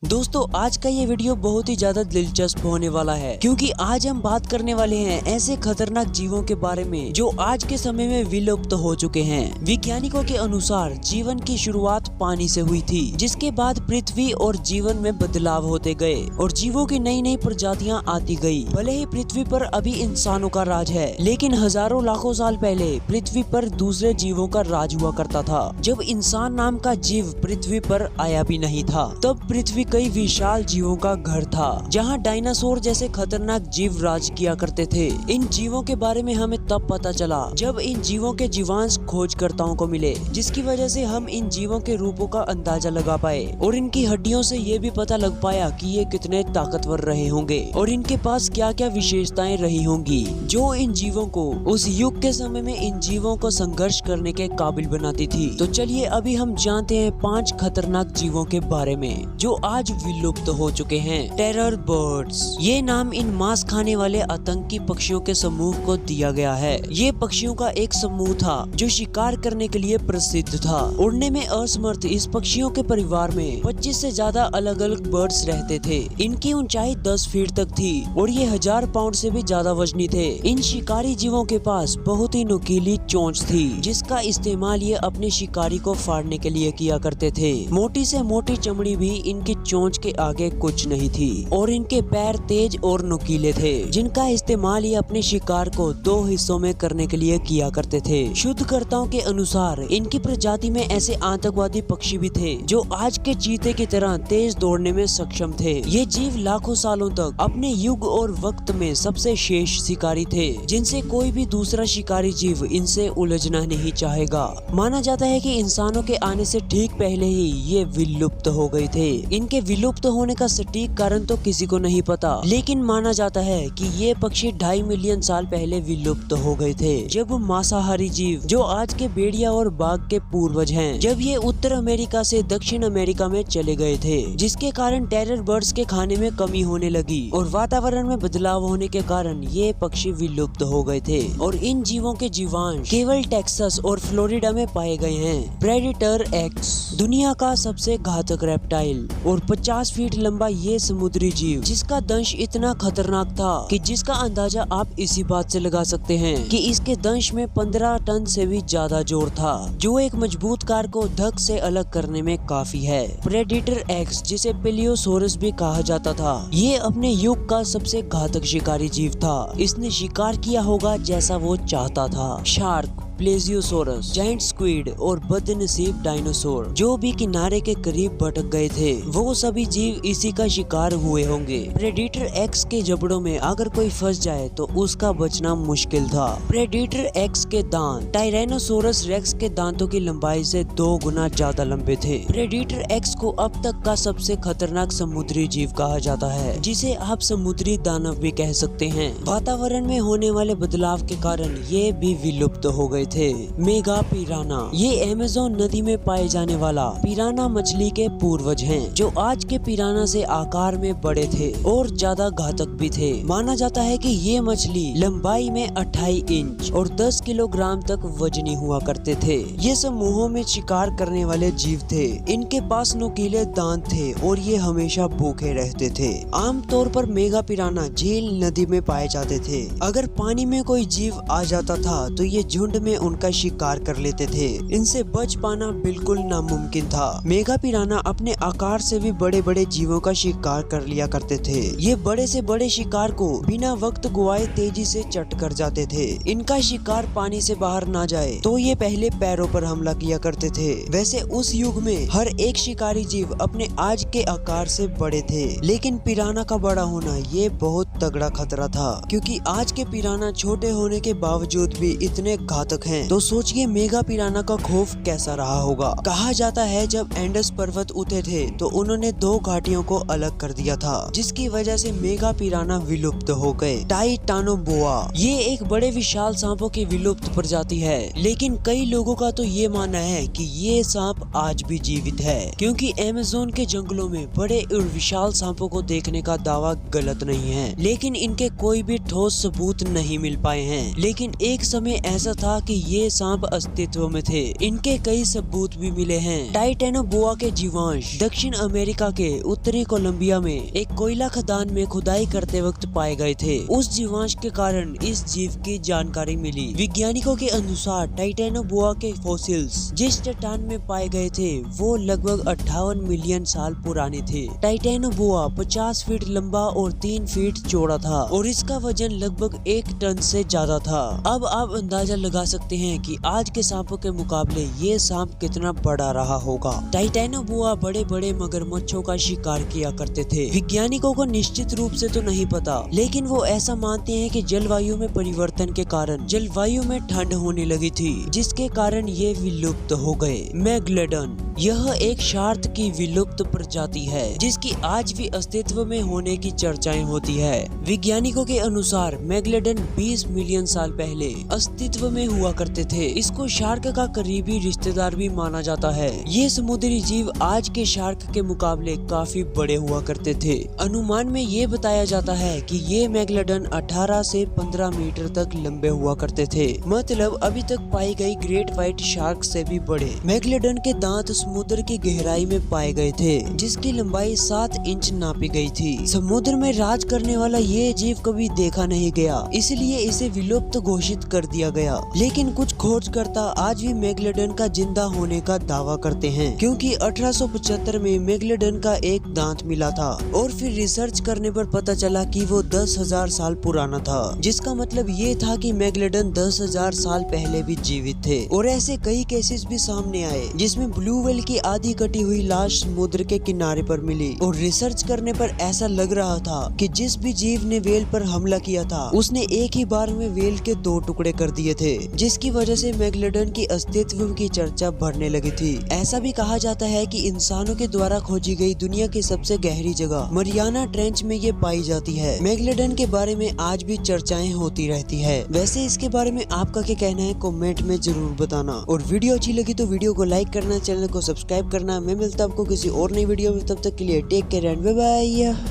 दोस्तों आज का ये वीडियो बहुत ही ज्यादा दिलचस्प होने वाला है क्योंकि आज हम बात करने वाले हैं ऐसे खतरनाक जीवों के बारे में जो आज के समय में विलुप्त हो चुके हैं। वैज्ञानिकों के अनुसार जीवन की शुरुआत पानी से हुई थी, जिसके बाद पृथ्वी और जीवन में बदलाव होते गए और जीवों की नई नई प्रजातियां आती गई। भले ही पृथ्वी पर अभी इंसानों का राज है, लेकिन हजारों लाखों साल पहले पृथ्वी पर दूसरे जीवों का राज हुआ करता था। जब इंसान नाम का जीव पृथ्वी पर आया भी नहीं था, तब पृथ्वी कई विशाल जीवों का घर था, जहां डायनासोर जैसे खतरनाक जीव राज किया करते थे। इन जीवों के बारे में हमें तब पता चला जब इन जीवों के जीवांश खोजकर्ताओं को मिले, जिसकी वजह से हम इन जीवों के रूपों का अंदाजा लगा पाए और इनकी हड्डियों से ये भी पता लग पाया कि ये कितने ताकतवर रहे होंगे और इनके पास क्या क्या विशेषताएं रही होंगी जो इन जीवों को उस युग के समय में इन जीवों को संघर्ष करने के काबिल बनाती थी। तो चलिए अभी हम जानते हैं 5 खतरनाक जीवों के बारे में जो आज विलुप्त हो चुके हैं। टेरर बर्ड्स, ये नाम इन मांस खाने वाले आतंकी पक्षियों के समूह को दिया गया है। ये पक्षियों का एक समूह था जो शिकार करने के लिए प्रसिद्ध था। उड़ने में असमर्थ इस पक्षियों के परिवार में 25 से ज्यादा अलग अलग बर्ड्स रहते थे। इनकी ऊंचाई 10 फीट तक थी और ये 1000 पाउंड से भी ज्यादा वजनी थे। इन शिकारी जीवों के पास बहुत ही नुकीली चोंच थी, जिसका इस्तेमाल ये अपने शिकारी को फाड़ने के लिए किया करते थे। मोटी से मोटी चमड़ी भी इनकी चोंच के आगे कुछ नहीं थी और इनके पैर तेज और नुकीले थे, जिनका इस्तेमाल ये अपने शिकार को 2 हिस्सों में करने के लिए किया करते थे। शोधकर्ताओं के अनुसार इनकी प्रजाति में ऐसे आतंकवादी पक्षी भी थे जो आज के चीते की तरह तेज दौड़ने में सक्षम थे। ये जीव लाखों सालों तक अपने युग और वक्त में सबसे शेष शिकारी थे, जिनसे कोई भी दूसरा शिकारी जीव इनसे उलझना नहीं चाहेगा। माना जाता है कि इंसानों के आने से ठीक पहले ही ये विलुप्त हो गए थे। इनके विलुप्त होने का सटीक कारण तो किसी को नहीं पता, लेकिन माना जाता है कि ये पक्षी 2.5 मिलियन साल पहले विलुप्त हो गए थे, जब मांसाहारी जीव जो आज के भेड़िया और बाघ के पूर्वज हैं, जब ये उत्तर अमेरिका से दक्षिण अमेरिका में चले गए थे, जिसके कारण टेरर बर्ड्स के खाने में कमी होने लगी और वातावरण में बदलाव होने के कारण ये पक्षी विलुप्त हो गए थे और इन जीवों के जीवांश केवल टेक्सास और फ्लोरिडा में पाए गए हैं। प्रेडेटर एक्स, दुनिया का सबसे घातक रेप्टाइल और 50 फीट लंबा ये समुद्री जीव, जिसका दंश इतना खतरनाक था कि जिसका अंदाजा आप इसी बात से लगा सकते हैं कि इसके दंश में 15 टन से भी ज्यादा जोर था, जो एक मजबूत कार को धक से अलग करने में काफी है। प्रेडेटर एक्स, जिसे पेलियोसोरस भी कहा जाता था, ये अपने युग का सबसे घातक शिकारी जीव था। इसने शिकार किया होगा जैसा वो चाहता था। शार्क, प्लेजियोसोरस, जायंट स्क्विड और बदनसीब डायनासोर जो भी किनारे के करीब भटक गए थे, वो सभी जीव इसी का शिकार हुए होंगे। प्रेडेटर एक्स के जबड़ों में अगर कोई फंस जाए तो उसका बचना मुश्किल था। प्रेडेटर एक्स के दांत टायरेनोसोरस रेक्स के दांतों की लंबाई से 2 गुना ज्यादा लंबे थे। प्रेडेटर एक्स को अब तक का सबसे खतरनाक समुद्री जीव कहा जाता है, जिसे आप समुद्री दानव भी कह सकते हैं। वातावरण में होने वाले बदलाव के कारण ये भी विलुप्त हो गए थे। मेगा पिराना, ये अमेज़न नदी में पाए जाने वाला पिराना मछली के पूर्वज हैं, जो आज के पिराना से आकार में बड़े थे और ज्यादा घातक भी थे। माना जाता है कि ये मछली लंबाई में 28 इंच और 10 किलोग्राम तक वजनी हुआ करते थे। ये समूहों में शिकार करने वाले जीव थे। इनके पास नुकीले दांत थे और ये हमेशा भूखे रहते थे। आमतौर पर मेगा पिराना झील नदी में पाए जाते थे। अगर पानी में कोई जीव आ जाता था तो ये झुंड में उनका शिकार कर लेते थे। इनसे बच पाना बिल्कुल नामुमकिन था। मेगा पिराना अपने आकार से भी बड़े बड़े जीवों का शिकार कर लिया करते थे। ये बड़े से बड़े शिकार को बिना वक्त गुआए तेजी से चट कर जाते थे। इनका शिकार पानी से बाहर ना जाए तो ये पहले पैरों पर हमला किया करते थे। वैसे उस युग में हर एक शिकारी जीव अपने आज के आकार से बड़े थे, लेकिन पिराना का बड़ा होना ये बहुत तगड़ा खतरा था, क्योंकि आज के पिराना छोटे होने के बावजूद भी इतने घातक हैं। तो सोचिए मेगा पिराना का खौफ कैसा रहा होगा। कहा जाता है जब एंडस पर्वत उठे थे तो उन्होंने 2 घाटियों को अलग कर दिया था, जिसकी वजह से मेगा पिराना विलुप्त हो गए। टाइटानोबोआ, ये एक बड़े विशाल सांपों की विलुप्त प्रजाति है, लेकिन कई लोगों का तो ये मानना है कि ये सांप आज भी जीवित है, क्योंकि अमेज़न के जंगलों में बड़े और विशाल सांपों को देखने का दावा गलत नहीं है, लेकिन इनके कोई भी ठोस सबूत नहीं मिल पाए हैं। लेकिन एक समय ऐसा था कि कि ये सांप अस्तित्व में थे। इनके कई सबूत भी मिले हैं। टाइटेनोबोआ के जीवांश दक्षिण अमेरिका के उत्तरी कोलंबिया में एक कोयला खदान में खुदाई करते वक्त पाए गए थे। उस जीवांश के कारण इस जीव की जानकारी मिली। वैज्ञानिकों के अनुसार टाइटेनोबोआ के फॉसिल्स जिस चट्टान में पाए गए थे वो लगभग 58 मिलियन साल पुराने थे। टाइटेनोबोआ 50 फीट लंबा और 3 फीट चौड़ा था और इसका वजन लगभग 1 टन से ज्यादा था। अब आप अंदाजा लगा सकते हैं कि आज के सांपों के मुकाबले ये सांप कितना बड़ा रहा होगा। टाइटेनोबोआ बड़े बड़े मगरमच्छों का शिकार किया करते थे। वैज्ञानिकों को निश्चित रूप से तो नहीं पता, लेकिन वो ऐसा मानते हैं कि जलवायु में परिवर्तन के कारण जलवायु में ठंड होने लगी थी, जिसके कारण ये विलुप्त हो गए। मेगलेडन यह एक शार्क की विलुप्त प्रजाति है जिसकी आज भी अस्तित्व में होने की चर्चाएं होती है। वैज्ञानिकों के अनुसार मेगलेडन 20 मिलियन साल पहले अस्तित्व में हुआ करते थे। इसको शार्क का करीबी रिश्तेदार भी माना जाता है। ये समुद्री जीव आज के शार्क के मुकाबले काफी बड़े हुआ करते थे। अनुमान में ये बताया जाता है कि ये मेगलेडन 18 से 15 मीटर तक लंबे हुआ करते थे, मतलब अभी तक पाई गई ग्रेट व्हाइट शार्क से भी बड़े। मेगलेडन के दांत समुद्र की गहराई में पाए गए थे, जिसकी लंबाई 7 इंच नापी गई थी। समुद्र में राज करने वाला ये जीव कभी देखा नहीं गया, इसलिए इसे विलुप्त घोषित कर दिया गया। लेकिन कुछ खोजकर्ता आज भी मेगलेडन का जिंदा होने का दावा करते हैं, क्योंकि 1875 में मेगलेडन का एक दांत मिला था और फिर रिसर्च करने पर पता चला कि वो 10,000 साल पुराना था, जिसका मतलब ये था कि मेगलेडन 10,000 साल पहले भी जीवित थे। और ऐसे कई केसेस भी सामने आए जिसमें ब्लू व्हेल की आधी कटी हुई लाश समुद्र के किनारे पर मिली और रिसर्च करने पर ऐसा लग रहा था कि जिस भी जीव ने व्हेल पर हमला किया था उसने एक ही बार में व्हेल के 2 टुकड़े कर दिए थे, जिसकी वजह से मेगलेडन की अस्तित्व की चर्चा बढ़ने लगी थी। ऐसा भी कहा जाता है कि इंसानों के द्वारा खोजी गई दुनिया की सबसे गहरी जगह मरियाना ट्रेंच में ये पाई जाती है। मेगलेडन के बारे में आज भी चर्चाएं होती रहती है। वैसे इसके बारे में आपका क्या कहना है कमेंट में जरूर बताना, और वीडियो अच्छी लगी तो वीडियो को लाइक करना, चैनल को सब्सक्राइब करना। मैं मिलता हूं आपको किसी और नई वीडियो में, तब तक के लिए take care and bye bye.